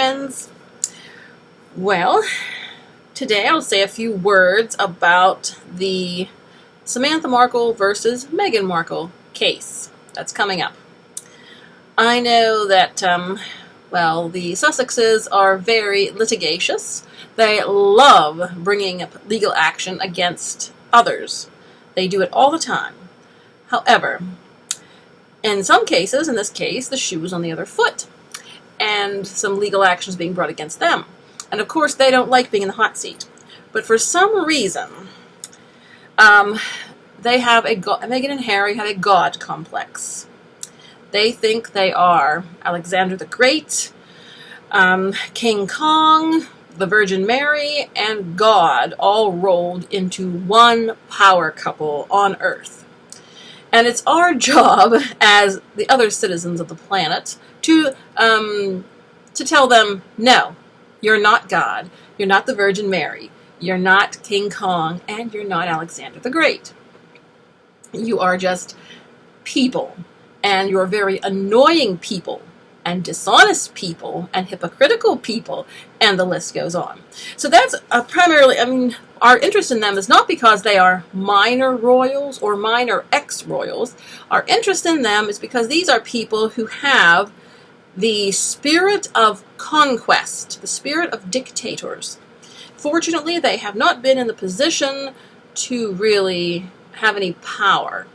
friends. Well, today I'll say a few words about the Samantha Markle versus Meghan Markle case that's coming up. I know that, the Sussexes are very litigious. They love bringing up legal action against others. They do it all the time. However, in some cases, in this case, the shoe was on the other foot, and some legal action is being brought against them. And of course, they don't like being in the hot seat. But for some reason, Meghan and Harry have a God complex. They think they are Alexander the Great, King Kong, the Virgin Mary, and God all rolled into one power couple on Earth. And it's our job as the other citizens of the planet to tell them, no, you're not God, you're not the Virgin Mary, you're not King Kong, and you're not Alexander the Great. You are just people, and you're very annoying people, and dishonest people, and hypocritical people, and the list goes on. So that's primarily, our interest in them is not because they are minor royals or minor ex-royals. Our interest in them is because these are people who have the spirit of conquest, the spirit of dictators. Fortunately, they have not been in the position to really have any power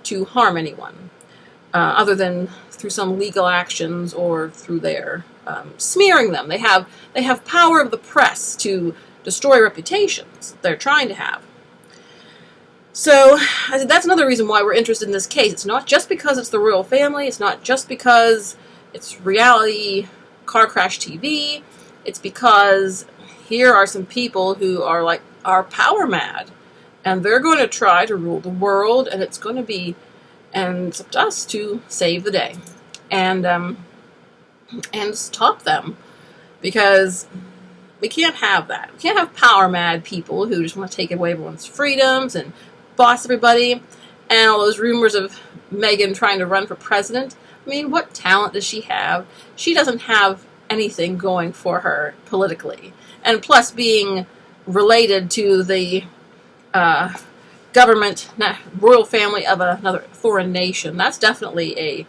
to harm anyone, other than through some legal actions or through their smearing them. They have power of the press to destroy reputations they're trying to have. So that's another reason why we're interested in this case. It's not just because it's the royal family. It's not just because it's reality car crash TV. It's because here are some people who are power mad, and they're going to try to rule the world, and it's up to us to save the day and stop them, because we can't have that. We can't have power mad people who just want to take away everyone's freedoms and boss everybody, and all those rumors of Meghan trying to run for president. What talent does she have? She doesn't have anything going for her politically. And plus, being related to the royal family of another foreign nation, that's definitely a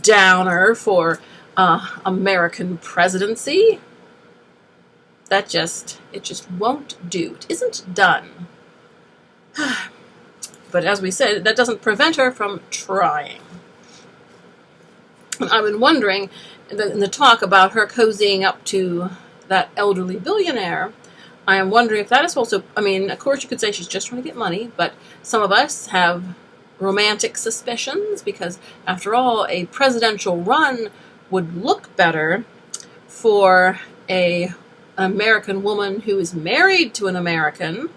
downer for American presidency. It just won't do. It isn't done. But as we said, that doesn't prevent her from trying. And I've been wondering, in the talk about her cozying up to that elderly billionaire, I am wondering if that is also, of course you could say she's just trying to get money, but some of us have romantic suspicions, because after all, a presidential run would look better for an American woman who is married to an American.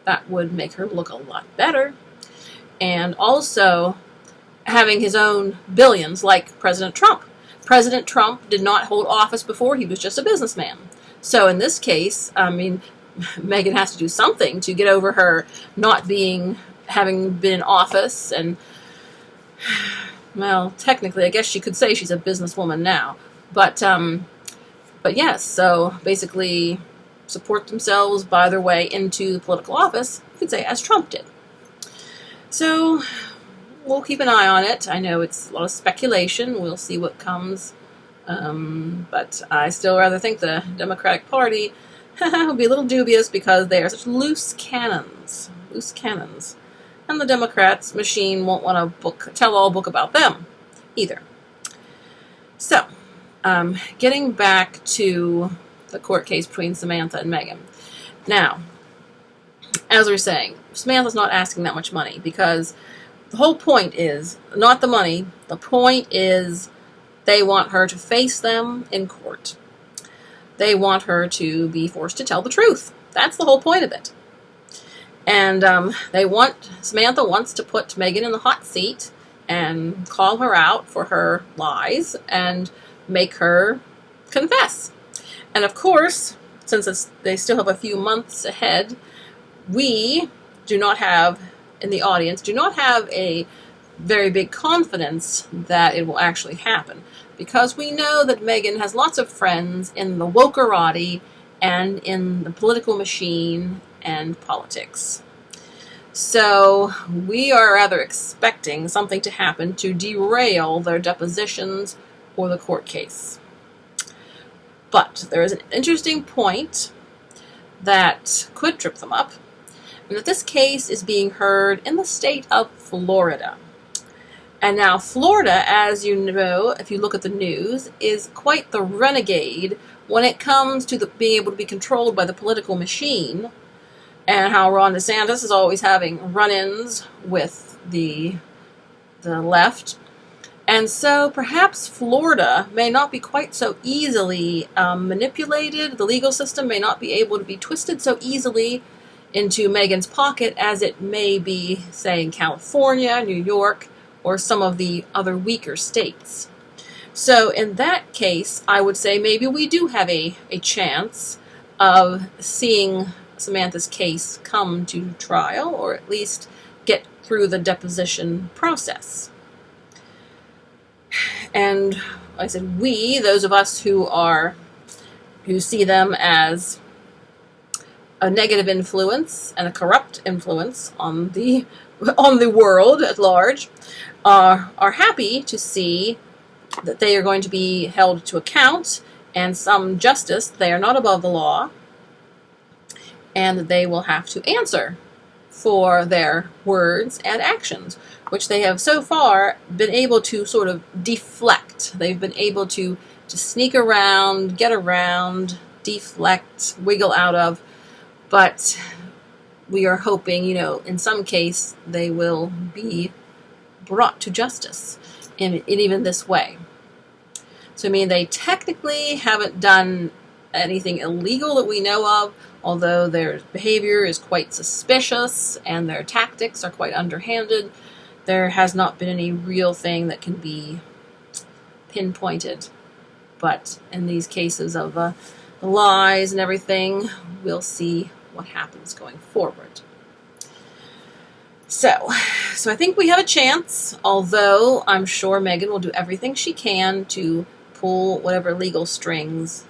That would make her look a lot better. And also having his own billions, like President Trump. President Trump did not hold office before. He was just a businessman. So in this case, Meghan has to do something to get over her not having been in office. And, well, technically, I guess she could say she's a businesswoman now. But yes, so basically support themselves by their way into the political office, you could say, as Trump did. So we'll keep an eye on it. I know it's a lot of speculation. We'll see what comes. But I still rather think the Democratic Party will be a little dubious, because they are such loose cannons. And the Democrats' machine won't want to tell-all book about them either. So, getting back to the court case between Samantha and Meghan. Now, as we were saying, Samantha's not asking that much money, because the whole point is not the money. The point is they want her to face them in court. They want her to be forced to tell the truth. That's the whole point of it. And Samantha wants to put Meghan in the hot seat and call her out for her lies and make her confess. And of course, since they still have a few months ahead, we in the audience, do not have a very big confidence that it will actually happen. because we know that Meghan has lots of friends in the wokerati and in the political machine and politics. So we are rather expecting something to happen to derail their depositions or the court case. But there is an interesting point that could trip them up, and that this case is being heard in the state of Florida. And now Florida, as you know, if you look at the news, is quite the renegade when it comes to being able to be controlled by the political machine, and how Ron DeSantis is always having run-ins with the left. And so perhaps Florida may not be quite so easily manipulated. The legal system may not be able to be twisted so easily into Meghan's pocket as it may be, say, in California, New York, or some of the other weaker states. So in that case, I would say maybe we do have a chance of seeing Samantha's case come to trial, or at least get through the deposition process. And like I said, those of us who see them as a negative influence and a corrupt influence on the world at large, are happy to see that they are going to be held to account and some justice. They are not above the law, and that they will have to answer for their words and actions, which they have so far been able to sort of deflect. They've been able to sneak around, get around, deflect, wiggle out of, but we are hoping, in some case, they will be brought to justice in even this way. So, they technically haven't done anything illegal that we know of, although their behavior is quite suspicious and their tactics are quite underhanded. There has not been any real thing that can be pinpointed. But in these cases of the lies and everything, we'll see what happens going forward. So I think we have a chance, although I'm sure Meghan will do everything she can to pull whatever legal strings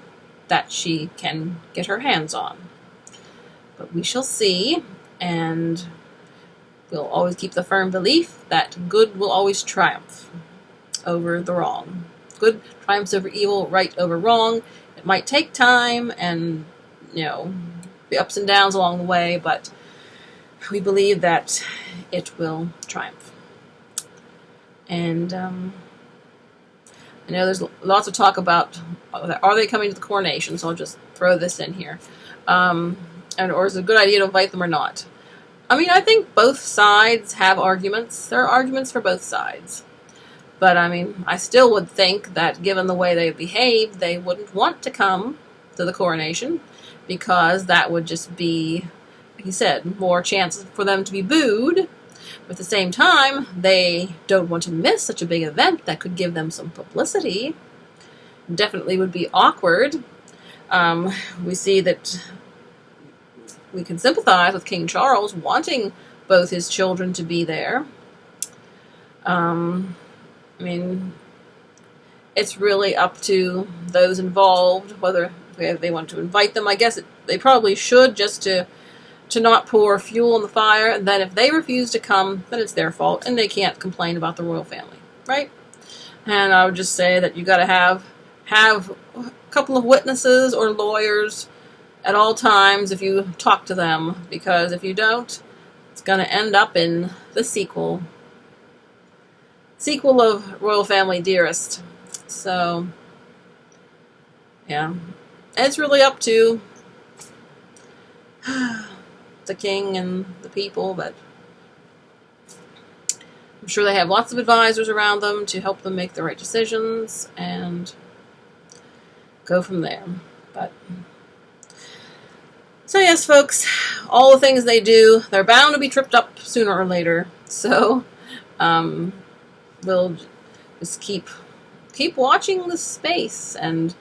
that she can get her hands on. But we shall see, and we'll always keep the firm belief that good will always triumph over the wrong. Good triumphs over evil, right over wrong. It might take time and, be ups and downs along the way, but we believe that it will triumph. And I know there's lots of talk about, are they coming to the coronation? So I'll just throw this in here. Or is it a good idea to invite them or not? I think both sides have arguments. There are arguments for both sides. But, I still would think that given the way they behave, they wouldn't want to come to the coronation, because that would just be, like you said, more chances for them to be booed. But at the same time, they don't want to miss such a big event that could give them some publicity. Definitely would be awkward. We see that we can sympathize with King Charles wanting both his children to be there. It's really up to those involved whether they want to invite them. I guess they probably should, just to not pour fuel on the fire. And then if they refuse to come, then it's their fault, and they can't complain about the royal family, right? And I would just say that you got to have a couple of witnesses or lawyers at all times if you talk to them, because if you don't, it's going to end up in the sequel of Royal Family Dearest. So, yeah. And it's really up to the king and the people, but I'm sure they have lots of advisors around them to help them make the right decisions and go from there. But so yes, folks, all the things they do, they're bound to be tripped up sooner or later. So we'll just keep watching this space. And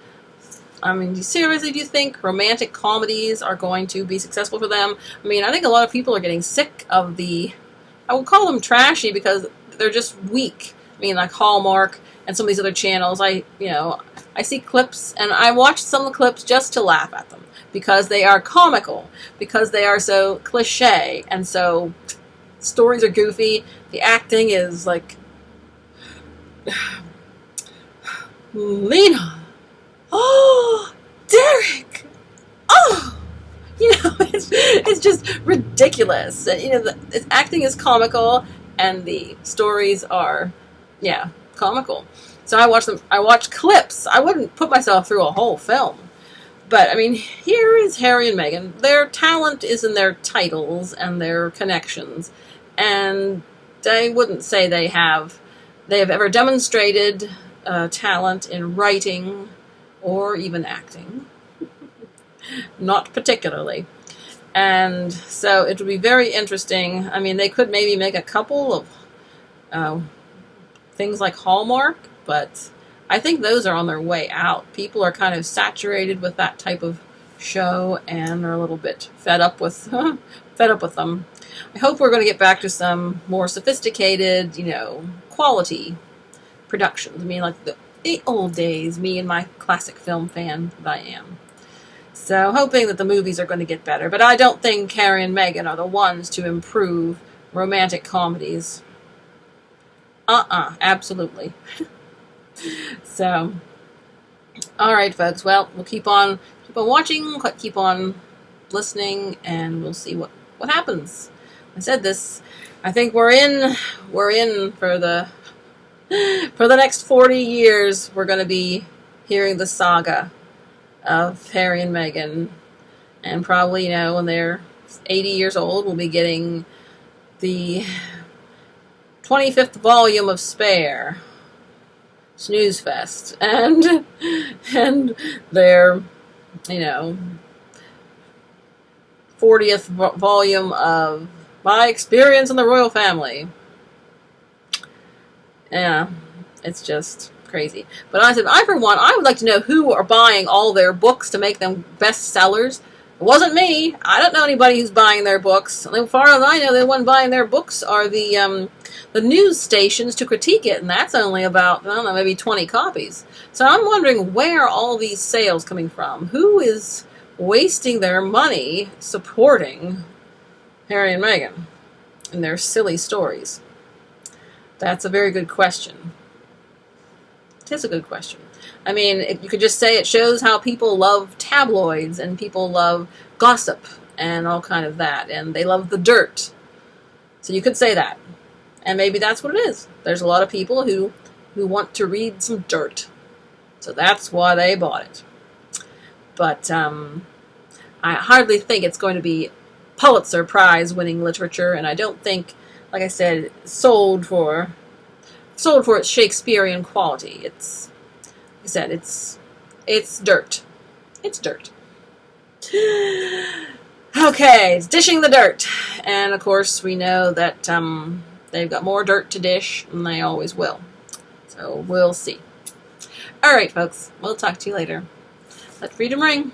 seriously, do you think romantic comedies are going to be successful for them? I think a lot of people are getting sick of I would call them trashy because they're just weak. Like Hallmark and some of these other channels, I see clips, and I watch some of the clips just to laugh at them, because they are comical, because they are so cliche, and so stories are goofy. The acting is like, Lena, oh, Derek, oh, it's just ridiculous. The acting is comical, and the stories are, yeah, comical. So I watch clips. I wouldn't put myself through a whole film. But, I mean, here is Harry and Meghan. Their talent is in their titles and their connections. And I wouldn't say they have ever demonstrated talent in writing or even acting. Not particularly. And so it would be very interesting. I mean, they could maybe make a couple of things like Hallmark, but I think those are on their way out. People are kind of saturated with that type of show and are a little bit fed up with them. I hope we're going to get back to some more sophisticated, quality productions. I mean, like the old days, me and my classic film fan that I am. So hoping that the movies are going to get better. But I don't think Harry and Meghan are the ones to improve romantic comedies. Absolutely. So, all right, folks. Well, we'll keep on watching, keep on listening, and we'll see what happens. I said this. I think we're in for the next 40 years. We're going to be hearing the saga of Harry and Meghan, and probably when they're 80 years old, we'll be getting the 25th volume of Spare, Snooze Fest, and their 40th volume of My Experience in the Royal Family. Yeah, it's just crazy. But I said, for one, I would like to know who are buying all their books to make them bestsellers. It wasn't me. I don't know anybody who's buying their books. As far as I know, the one buying their books are the news stations to critique it, and that's only about, I don't know, maybe 20 copies. So I'm wondering where are all these sales coming from? Who is wasting their money supporting Harry and Meghan and their silly stories? That's a very good question. It is a good question. I mean, you could just say it shows how people love tabloids and people love gossip and all kind of that, and they love the dirt. So you could say that. And maybe that's what it is. There's a lot of people who want to read some dirt. So that's why they bought it. But I hardly think it's going to be Pulitzer Prize winning literature, and I don't think, like I said, sold for its Shakespearean quality. It's, like I said, it's dirt. It's dirt. Okay, it's dishing the dirt. And of course we know that they've got more dirt to dish, and they always will. So we'll see. Alright, folks, we'll talk to you later. Let freedom ring.